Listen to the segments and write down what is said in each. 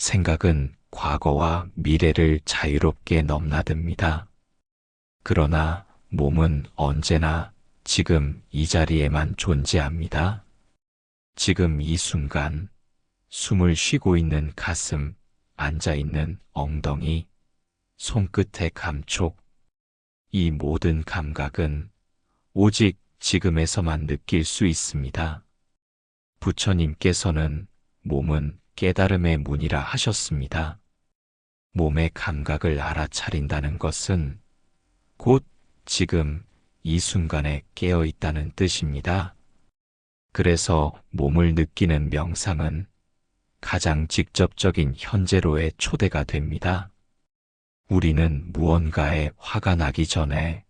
생각은 과거와 미래를 자유롭게 넘나듭니다. 그러나 몸은 언제나 지금 이 자리에만 존재합니다. 지금 이 순간, 숨을 쉬고 있는 가슴, 앉아있는 엉덩이, 손끝의 감촉, 이 모든 감각은 오직 지금에서만 느낄 수 있습니다. 부처님께서는 몸은 깨달음의 문이라 하셨습니다. 몸의 감각을 알아차린다는 것은 곧 지금 이 순간에 깨어 있다는 뜻입니다. 그래서 몸을 느끼는 명상은 가장 직접적인 현재로의 초대가 됩니다. 우리는 무언가에 화가 나기 전에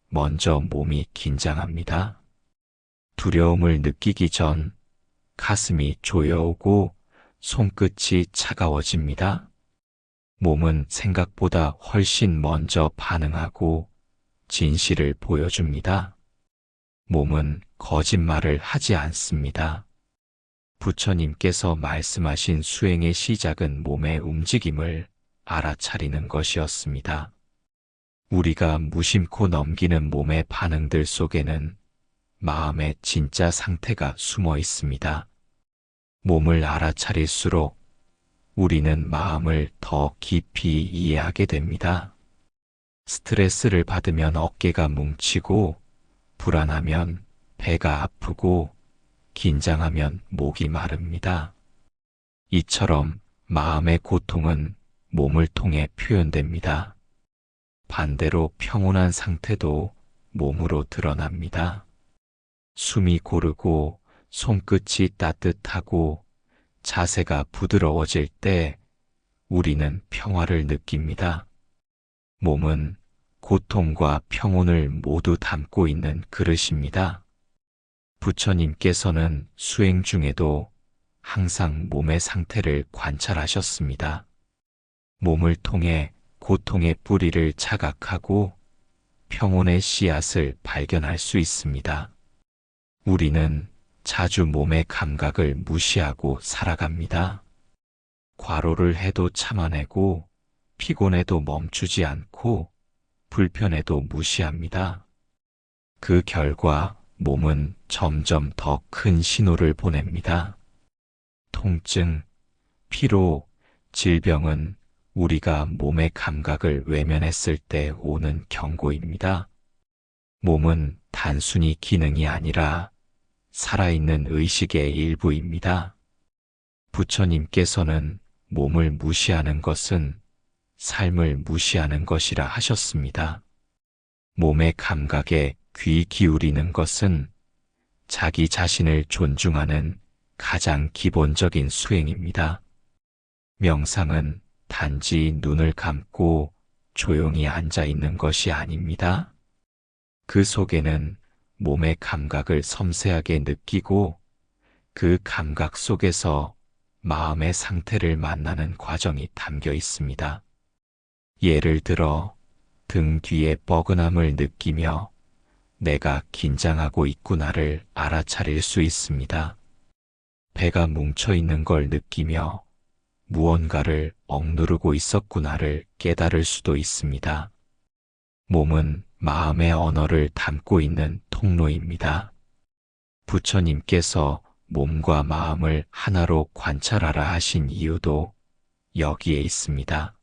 먼저 몸이 긴장합니다. 두려움을 느끼기 전 가슴이 조여오고 손끝이 차가워집니다. 몸은 생각보다 훨씬 먼저 반응하고 진실을 보여줍니다. 몸은 거짓말을 하지 않습니다. 부처님께서 말씀하신 수행의 시작은 몸의 움직임을 알아차리는 것이었습니다. 우리가 무심코 넘기는 몸의 반응들 속에는 마음의 진짜 상태가 숨어 있습니다. 몸을 알아차릴수록 우리는 마음을 더 깊이 이해하게 됩니다. 스트레스를 받으면 어깨가 뭉치고, 불안하면 배가 아프고, 긴장하면 목이 마릅니다. 이처럼 마음의 고통은 몸을 통해 표현됩니다. 반대로 평온한 상태도 몸으로 드러납니다. 숨이 고르고 손끝이 따뜻하고 자세가 부드러워질 때 우리는 평화를 느낍니다. 몸은 고통과 평온을 모두 담고 있는 그릇입니다. 부처님께서는 수행 중에도 항상 몸의 상태를 관찰하셨습니다. 몸을 통해 고통의 뿌리를 자각하고 평온의 씨앗을 발견할 수 있습니다. 우리는 자주 몸의 감각을 무시하고 살아갑니다. 과로를 해도 참아내고 피곤해도 멈추지 않고 불편해도 무시합니다. 그 결과 몸은 점점 더 큰 신호를 보냅니다. 통증, 피로, 질병은 우리가 몸의 감각을 외면했을 때 오는 경고입니다. 몸은 단순히 기능이 아니라 살아있는 의식의 일부입니다. 부처님께서는 몸을 무시하는 것은 삶을 무시하는 것이라 하셨습니다. 몸의 감각에 귀 기울이는 것은 자기 자신을 존중하는 가장 기본적인 수행입니다. 명상은 단지 눈을 감고 조용히 앉아 있는 것이 아닙니다. 그 속에는 몸의 감각을 섬세하게 느끼고 그 감각 속에서 마음의 상태를 만나는 과정이 담겨 있습니다. 예를 들어 등 뒤에 뻐근함을 느끼며 내가 긴장하고 있구나를 알아차릴 수 있습니다. 배가 뭉쳐 있는 걸 느끼며 무언가를 억누르고 있었구나를 깨달을 수도 있습니다. 몸은 마음의 언어를 담고 있는 통로입니다. 부처님께서 몸과 마음을 하나로 관찰하라 하신 이유도 여기에 있습니다.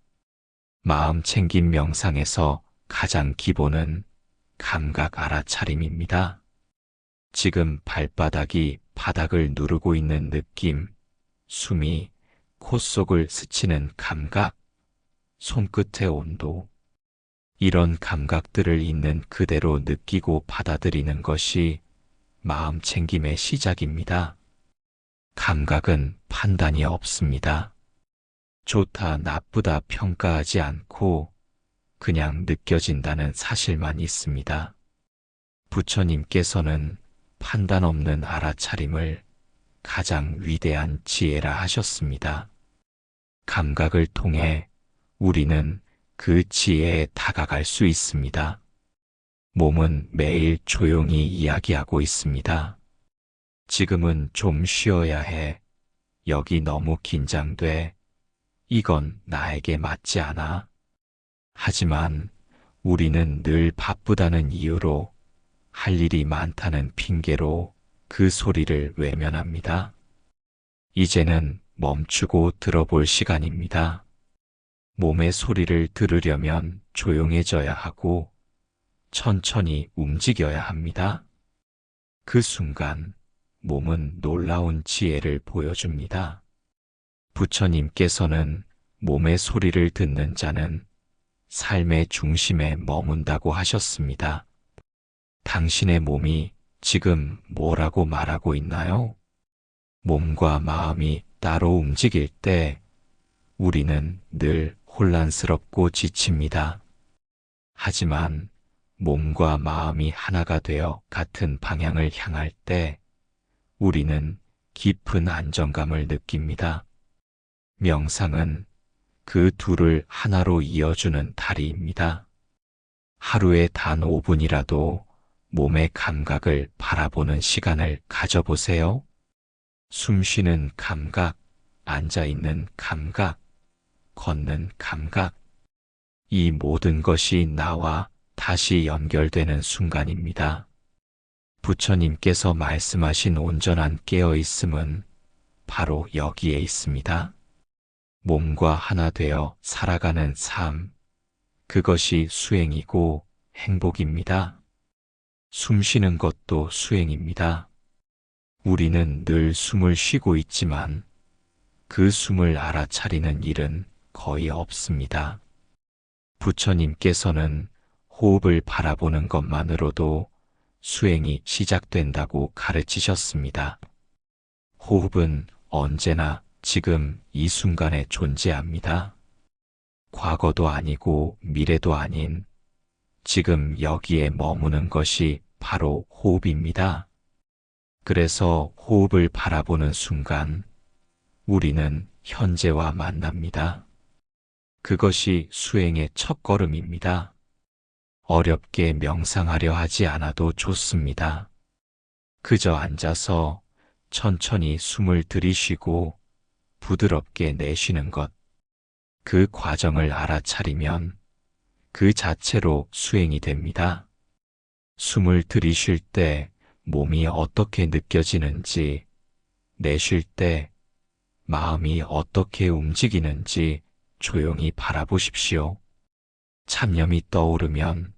마음 챙김 명상에서 가장 기본은 감각 알아차림입니다. 지금 발바닥이 바닥을 누르고 있는 느낌, 숨이 콧속을 스치는 감각, 손끝의 온도, 이런 감각들을 있는 그대로 느끼고 받아들이는 것이 마음 챙김의 시작입니다. 감각은 판단이 없습니다. 좋다, 나쁘다 평가하지 않고 그냥 느껴진다는 사실만 있습니다. 부처님께서는 판단 없는 알아차림을 가장 위대한 지혜라 하셨습니다. 감각을 통해 우리는 그 지혜에 다가갈 수 있습니다. 몸은 매일 조용히 이야기하고 있습니다. 지금은 좀 쉬어야 해. 여기 너무 긴장돼. 이건 나에게 맞지 않아. 하지만 우리는 늘 바쁘다는 이유로, 할 일이 많다는 핑계로 그 소리를 외면합니다. 이제는 멈추고 들어볼 시간입니다. 몸의 소리를 들으려면 조용해져야 하고 천천히 움직여야 합니다. 그 순간 몸은 놀라운 지혜를 보여줍니다. 부처님께서는 몸의 소리를 듣는 자는 삶의 중심에 머문다고 하셨습니다. 당신의 몸이 지금 뭐라고 말하고 있나요? 몸과 마음이 따로 움직일 때 우리는 늘 혼란스럽고 지칩니다. 하지만 몸과 마음이 하나가 되어 같은 방향을 향할 때 우리는 깊은 안정감을 느낍니다. 명상은 그 둘을 하나로 이어주는 다리입니다. 하루에 단 5분이라도 몸의 감각을 바라보는 시간을 가져보세요. 숨 쉬는 감각, 앉아있는 감각, 걷는 감각. 이 모든 것이 나와 다시 연결되는 순간입니다. 부처님께서 말씀하신 온전한 깨어있음은 바로 여기에 있습니다. 몸과 하나 되어 살아가는 삶, 그것이 수행이고 행복입니다. 숨 쉬는 것도 수행입니다. 우리는 늘 숨을 쉬고 있지만 그 숨을 알아차리는 일은 거의 없습니다. 부처님께서는 호흡을 바라보는 것만으로도 수행이 시작된다고 가르치셨습니다. 호흡은 언제나 지금 이 순간에 존재합니다. 과거도 아니고 미래도 아닌 지금 여기에 머무는 것이 바로 호흡입니다. 그래서 호흡을 바라보는 순간 우리는 현재와 만납니다. 그것이 수행의 첫걸음입니다. 어렵게 명상하려 하지 않아도 좋습니다. 그저 앉아서 천천히 숨을 들이쉬고 부드럽게 내쉬는 것, 그 과정을 알아차리면 그 자체로 수행이 됩니다. 숨을 들이쉴 때 몸이 어떻게 느껴지는지, 내쉴 때 마음이 어떻게 움직이는지 조용히 바라보십시오. 참념이 떠오르면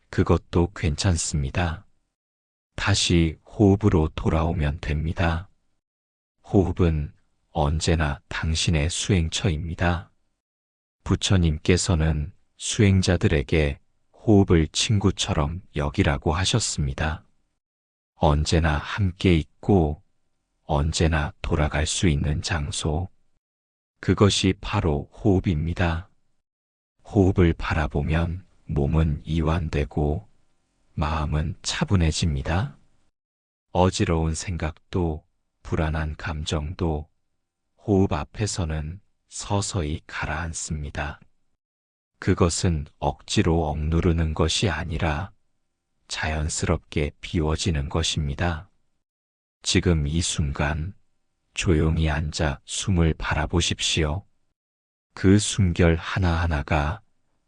그것도 괜찮습니다. 다시 호흡으로 돌아오면 됩니다. 호흡은 언제나 당신의 수행처입니다. 부처님께서는 수행자들에게 호흡을 친구처럼 여기라고 하셨습니다. 언제나 함께 있고 언제나 돌아갈 수 있는 장소, 그것이 바로 호흡입니다. 호흡을 바라보면 몸은 이완되고 마음은 차분해집니다. 어지러운 생각도 불안한 감정도 호흡 앞에서는 서서히 가라앉습니다. 그것은 억지로 억누르는 것이 아니라 자연스럽게 비워지는 것입니다. 지금 이 순간 조용히 앉아 숨을 바라보십시오. 그 숨결 하나하나가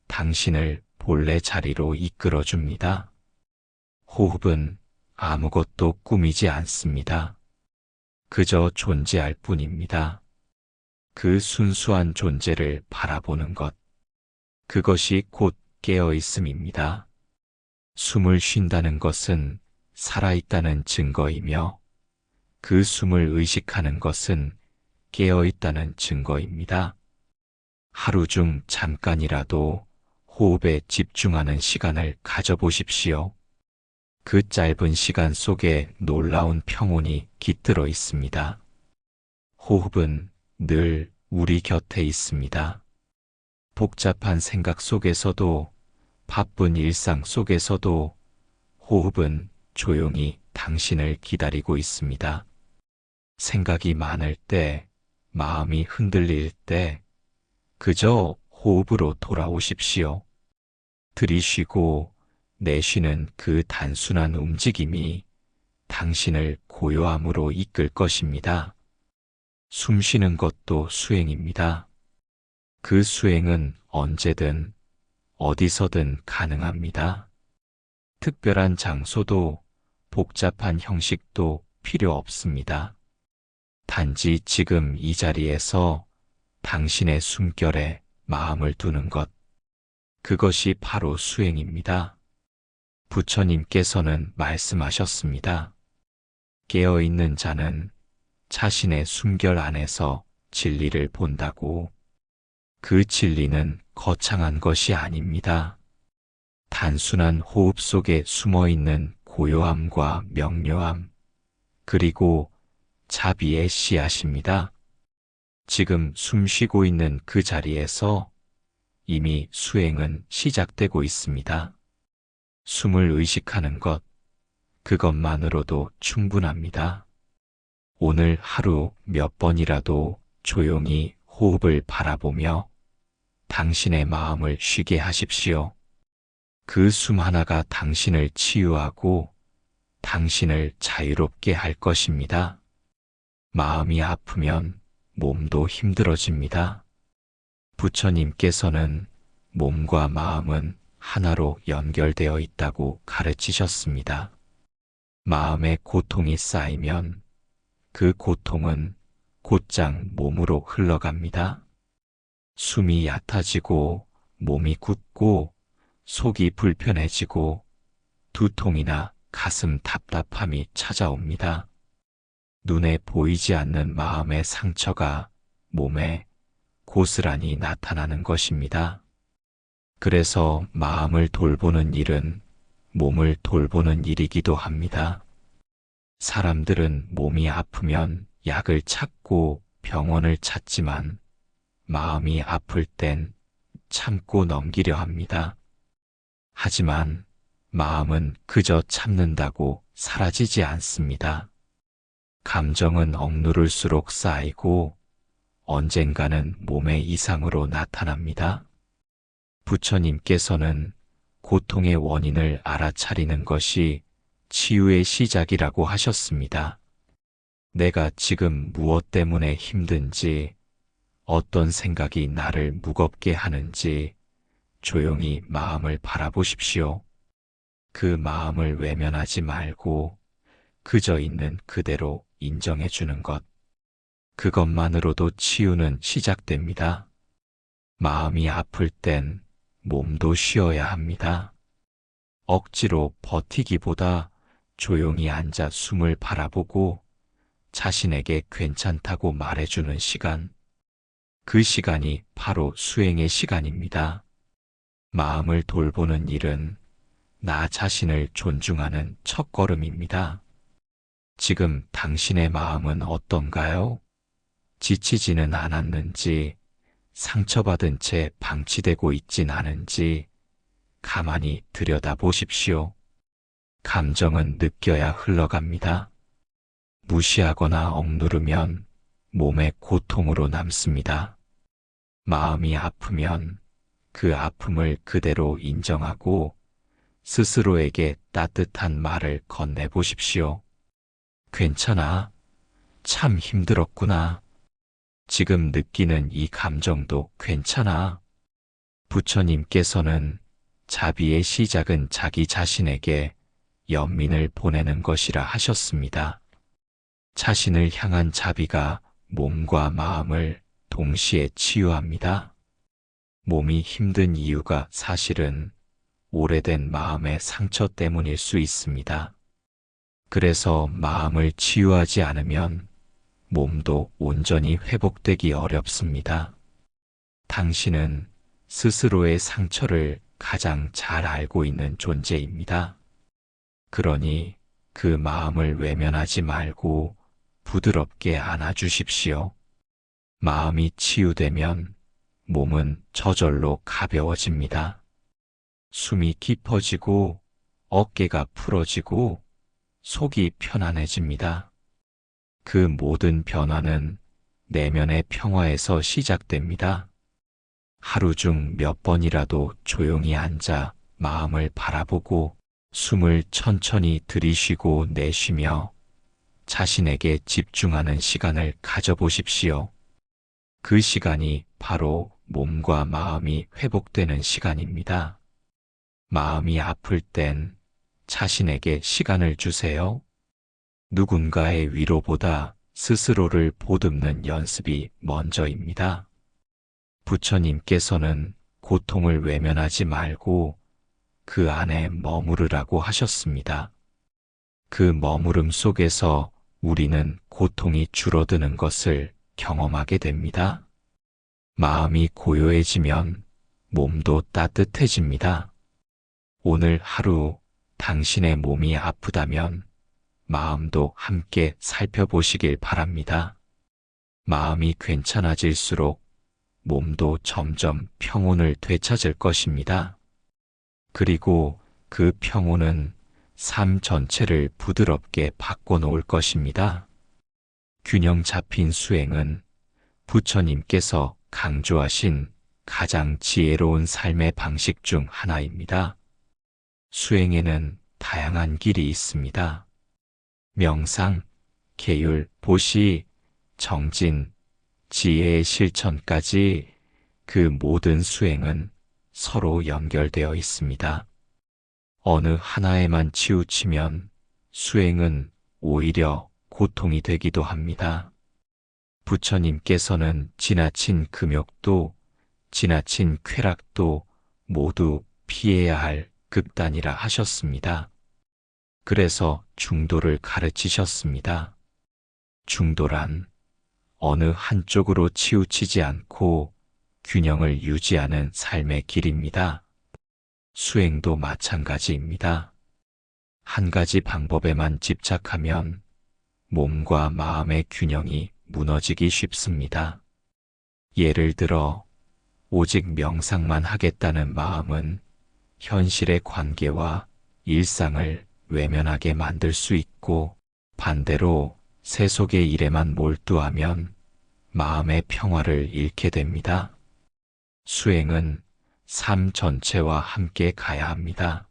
당신을 본래 자리로 이끌어줍니다. 호흡은 아무것도 꾸미지 않습니다. 그저 존재할 뿐입니다. 그 순수한 존재를 바라보는 것, 그것이 곧 깨어있음입니다. 숨을 쉰다는 것은 살아있다는 증거이며 그 숨을 의식하는 것은 깨어있다는 증거입니다. 하루 중 잠깐이라도 호흡에 집중하는 시간을 가져보십시오. 그 짧은 시간 속에 놀라운 평온이 깃들어 있습니다. 호흡은 늘 우리 곁에 있습니다. 복잡한 생각 속에서도, 바쁜 일상 속에서도 호흡은 조용히 당신을 기다리고 있습니다. 생각이 많을 때, 마음이 흔들릴 때, 그저 호흡으로 돌아오십시오. 들이쉬고 내쉬는 그 단순한 움직임이 당신을 고요함으로 이끌 것입니다. 숨 쉬는 것도 수행입니다. 그 수행은 언제든 어디서든 가능합니다. 특별한 장소도 복잡한 형식도 필요 없습니다. 단지 지금 이 자리에서 당신의 숨결에 마음을 두는 것, 그것이 바로 수행입니다. 부처님께서는 말씀하셨습니다. 깨어있는 자는 자신의 숨결 안에서 진리를 본다고. 그 진리는 거창한 것이 아닙니다. 단순한 호흡 속에 숨어있는 고요함과 명료함, 그리고 자비의 씨앗입니다. 지금 숨 쉬고 있는 그 자리에서 이미 수행은 시작되고 있습니다. 숨을 의식하는 것, 그것만으로도 충분합니다. 오늘 하루 몇 번이라도 조용히 호흡을 바라보며 당신의 마음을 쉬게 하십시오. 그 숨 하나가 당신을 치유하고 당신을 자유롭게 할 것입니다. 마음이 아프면 몸도 힘들어집니다. 부처님께서는 몸과 마음은 하나로 연결되어 있다고 가르치셨습니다. 마음의 고통이 쌓이면 그 고통은 곧장 몸으로 흘러갑니다. 숨이 얕아지고 몸이 굳고 속이 불편해지고 두통이나 가슴 답답함이 찾아옵니다. 눈에 보이지 않는 마음의 상처가 몸에 고스란히 나타나는 것입니다. 그래서 마음을 돌보는 일은 몸을 돌보는 일이기도 합니다. 사람들은 몸이 아프면 약을 찾고 병원을 찾지만 마음이 아플 땐 참고 넘기려 합니다. 하지만 마음은 그저 참는다고 사라지지 않습니다. 감정은 억누를수록 쌓이고 언젠가는 몸의 이상으로 나타납니다. 부처님께서는 고통의 원인을 알아차리는 것이 치유의 시작이라고 하셨습니다. 내가 지금 무엇 때문에 힘든지, 어떤 생각이 나를 무겁게 하는지 조용히 마음을 바라보십시오. 그 마음을 외면하지 말고 그저 있는 그대로 인정해 주는 것. 그것만으로도 치유는 시작됩니다. 마음이 아플 땐 몸도 쉬어야 합니다. 억지로 버티기보다 조용히 앉아 숨을 바라보고 자신에게 괜찮다고 말해주는 시간. 그 시간이 바로 수행의 시간입니다. 마음을 돌보는 일은 나 자신을 존중하는 첫걸음입니다. 지금 당신의 마음은 어떤가요? 지치지는 않았는지, 상처받은 채 방치되고 있진 않은지 가만히 들여다보십시오. 감정은 느껴야 흘러갑니다. 무시하거나 억누르면 몸의 고통으로 남습니다. 마음이 아프면 그 아픔을 그대로 인정하고 스스로에게 따뜻한 말을 건네보십시오. 괜찮아. 참 힘들었구나. 지금 느끼는 이 감정도 괜찮아. 부처님께서는 자비의 시작은 자기 자신에게 연민을 보내는 것이라 하셨습니다. 자신을 향한 자비가 몸과 마음을 동시에 치유합니다. 몸이 힘든 이유가 사실은 오래된 마음의 상처 때문일 수 있습니다. 그래서 마음을 치유하지 않으면 몸도 온전히 회복되기 어렵습니다. 당신은 스스로의 상처를 가장 잘 알고 있는 존재입니다. 그러니 그 마음을 외면하지 말고 부드럽게 안아주십시오. 마음이 치유되면 몸은 저절로 가벼워집니다. 숨이 깊어지고 어깨가 풀어지고 속이 편안해집니다. 그 모든 변화는 내면의 평화에서 시작됩니다. 하루 중 몇 번이라도 조용히 앉아 마음을 바라보고 숨을 천천히 들이쉬고 내쉬며 자신에게 집중하는 시간을 가져보십시오. 그 시간이 바로 몸과 마음이 회복되는 시간입니다. 마음이 아플 땐 자신에게 시간을 주세요. 누군가의 위로보다 스스로를 보듬는 연습이 먼저입니다. 부처님께서는 고통을 외면하지 말고 그 안에 머무르라고 하셨습니다. 그 머무름 속에서 우리는 고통이 줄어드는 것을 경험하게 됩니다. 마음이 고요해지면 몸도 따뜻해집니다. 오늘 하루 당신의 몸이 아프다면 마음도 함께 살펴보시길 바랍니다. 마음이 괜찮아질수록 몸도 점점 평온을 되찾을 것입니다. 그리고 그 평온은 삶 전체를 부드럽게 바꿔놓을 것입니다. 균형 잡힌 수행은 부처님께서 강조하신 가장 지혜로운 삶의 방식 중 하나입니다. 수행에는 다양한 길이 있습니다. 명상, 계율, 보시, 정진, 지혜의 실천까지 그 모든 수행은 서로 연결되어 있습니다. 어느 하나에만 치우치면 수행은 오히려 고통이 되기도 합니다. 부처님께서는 지나친 금욕도, 지나친 쾌락도 모두 피해야 할 극단이라 하셨습니다. 그래서 중도를 가르치셨습니다. 중도란 어느 한쪽으로 치우치지 않고 균형을 유지하는 삶의 길입니다. 수행도 마찬가지입니다. 한 가지 방법에만 집착하면 몸과 마음의 균형이 무너지기 쉽습니다. 예를 들어 오직 명상만 하겠다는 마음은 현실의 관계와 일상을 외면하게 만들 수 있고, 반대로 세속의 일에만 몰두하면 마음의 평화를 잃게 됩니다. 수행은 삶 전체와 함께 가야 합니다.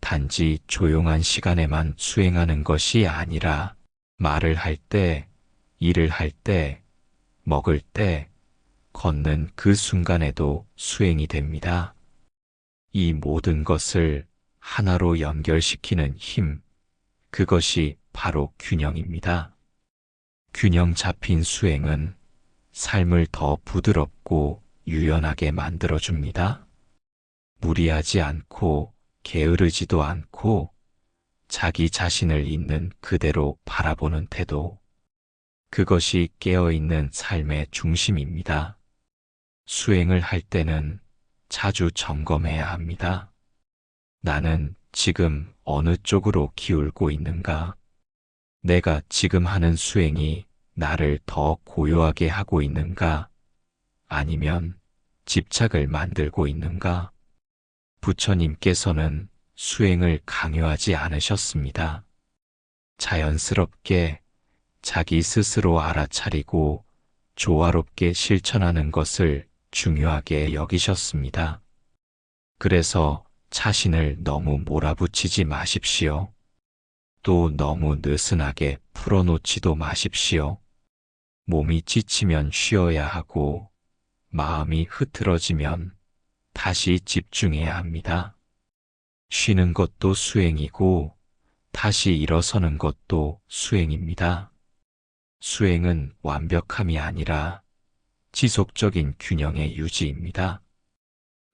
단지 조용한 시간에만 수행하는 것이 아니라 말을 할 때, 일을 할 때, 먹을 때, 걷는 그 순간에도 수행이 됩니다. 이 모든 것을 하나로 연결시키는 힘, 그것이 바로 균형입니다. 균형 잡힌 수행은 삶을 더 부드럽고 유연하게 만들어줍니다. 무리하지 않고 게으르지도 않고 자기 자신을 있는 그대로 바라보는 태도, 그것이 깨어있는 삶의 중심입니다. 수행을 할 때는 자주 점검해야 합니다. 나는 지금 어느 쪽으로 기울고 있는가? 내가 지금 하는 수행이 나를 더 고요하게 하고 있는가? 아니면 집착을 만들고 있는가? 부처님께서는 수행을 강요하지 않으셨습니다. 자연스럽게 자기 스스로 알아차리고 조화롭게 실천하는 것을 중요하게 여기셨습니다. 그래서 자신을 너무 몰아붙이지 마십시오. 또 너무 느슨하게 풀어놓지도 마십시오. 몸이 지치면 쉬어야 하고 마음이 흐트러지면 다시 집중해야 합니다. 쉬는 것도 수행이고 다시 일어서는 것도 수행입니다. 수행은 완벽함이 아니라 지속적인 균형의 유지입니다.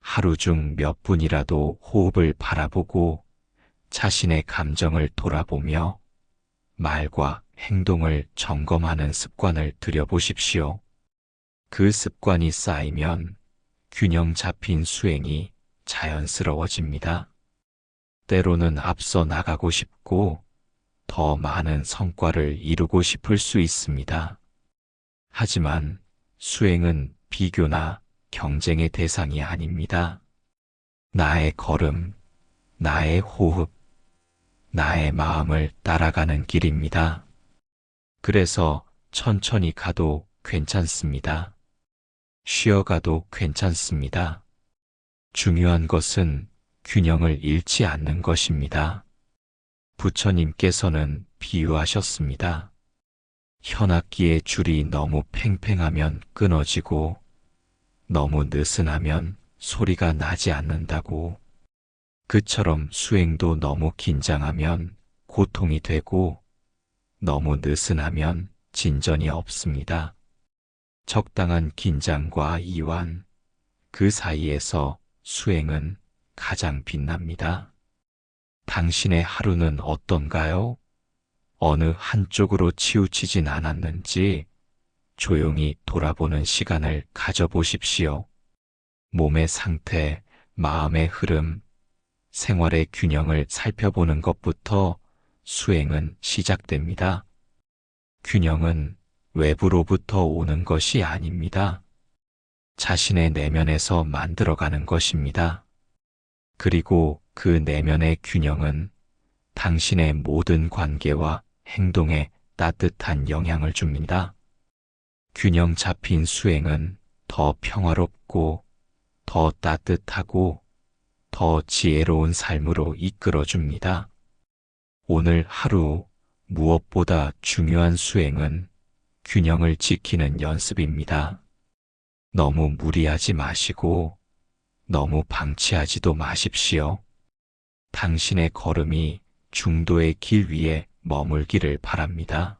하루 중 몇 분이라도 호흡을 바라보고 자신의 감정을 돌아보며 말과 행동을 점검하는 습관을 들여보십시오. 그 습관이 쌓이면 균형 잡힌 수행이 자연스러워집니다. 때로는 앞서 나가고 싶고 더 많은 성과를 이루고 싶을 수 있습니다. 하지만 수행은 비교나 경쟁의 대상이 아닙니다. 나의 걸음, 나의 호흡, 나의 마음을 따라가는 길입니다. 그래서 천천히 가도 괜찮습니다. 쉬어가도 괜찮습니다. 중요한 것은 균형을 잃지 않는 것입니다. 부처님께서는 비유하셨습니다. 현악기의 줄이 너무 팽팽하면 끊어지고 너무 느슨하면 소리가 나지 않는다고. 그처럼 수행도 너무 긴장하면 고통이 되고 너무 느슨하면 진전이 없습니다. 적당한 긴장과 이완, 그 사이에서 수행은 가장 빛납니다. 당신의 하루는 어떤가요? 어느 한쪽으로 치우치진 않았는지 조용히 돌아보는 시간을 가져보십시오. 몸의 상태, 마음의 흐름, 생활의 균형을 살펴보는 것부터 수행은 시작됩니다. 균형은 외부로부터 오는 것이 아닙니다. 자신의 내면에서 만들어가는 것입니다. 그리고 그 내면의 균형은 당신의 모든 관계와 행동에 따뜻한 영향을 줍니다. 균형 잡힌 수행은 더 평화롭고 더 따뜻하고 더 지혜로운 삶으로 이끌어줍니다. 오늘 하루 무엇보다 중요한 수행은 균형을 지키는 연습입니다. 너무 무리하지 마시고 너무 방치하지도 마십시오. 당신의 걸음이 중도의 길 위에 머물기를 바랍니다.